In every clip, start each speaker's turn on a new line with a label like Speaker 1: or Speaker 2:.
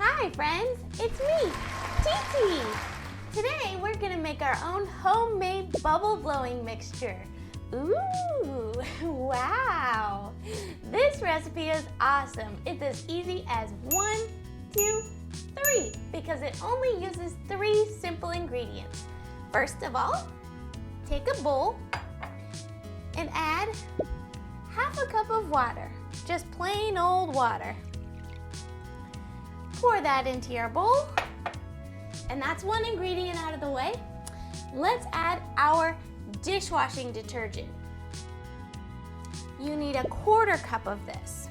Speaker 1: Hi friends, it's me, Titi. Today we're gonna make our own homemade bubble blowing mixture. Ooh, wow. This recipe is awesome. It's as easy as 1, 2, 3 because it only uses 3 simple ingredients. First of all, take a bowl and add half a cup of water, just plain old water. Pour that into your bowl, and that's one ingredient out of the way. Let's add our dishwashing detergent. You need a 1/4 cup of this.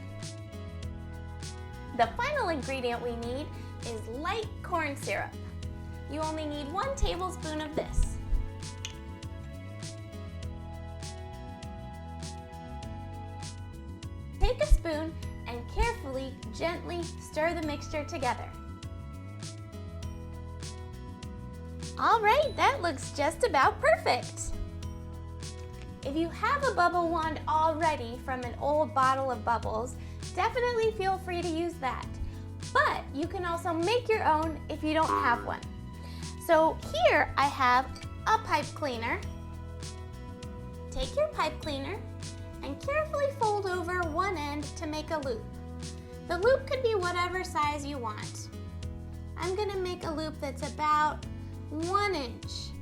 Speaker 1: The final ingredient we need is light corn syrup. You only need 1 tablespoon of this. Take a spoon and carefully, gently stir the mixture together. All right, that looks just about perfect. If you have a bubble wand already from an old bottle of bubbles, definitely feel free to use that. But you can also make your own if you don't have one. So here I have a pipe cleaner. Take your pipe cleaner and carefully fold over one end to make a loop. The loop could be whatever size you want. I'm gonna make a loop that's about 1 inch.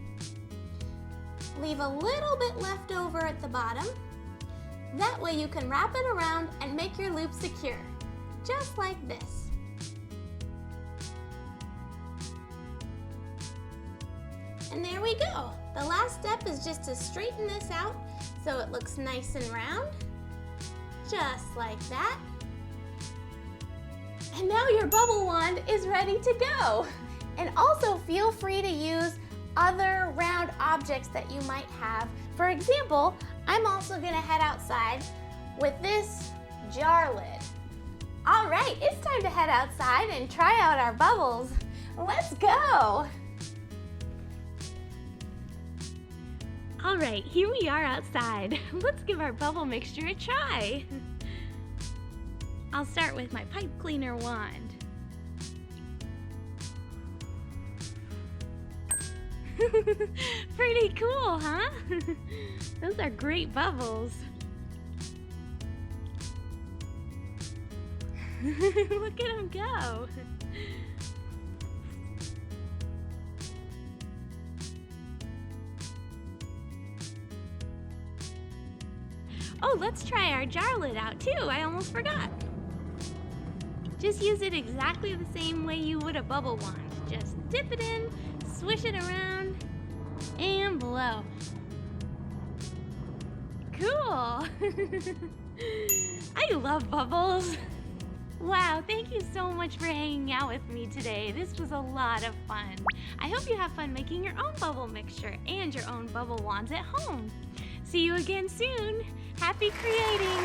Speaker 1: Leave a little bit left over at the bottom. That way you can wrap it around and make your loop secure, just like this. And there we go. The last step is just to straighten this out so it looks nice and round, just like that. And now your bubble wand is ready to go. And also feel free to use other round objects that you might have. For example, I'm also gonna head outside with this jar lid. All right, it's time to head outside and try out our bubbles. Let's go. All right, here we are outside. Let's give our bubble mixture a try. I'll start with my pipe cleaner wand. Pretty cool, huh? Those are great bubbles. Look at them go. Oh, let's try our jar lid out too. I almost forgot. Just use it exactly the same way you would a bubble wand. Just dip it in, swish it around, and blow. Cool. I love bubbles. Wow, thank you so much for hanging out with me today. This was a lot of fun. I hope you have fun making your own bubble mixture and your own bubble wands at home. See you again soon. Happy creating!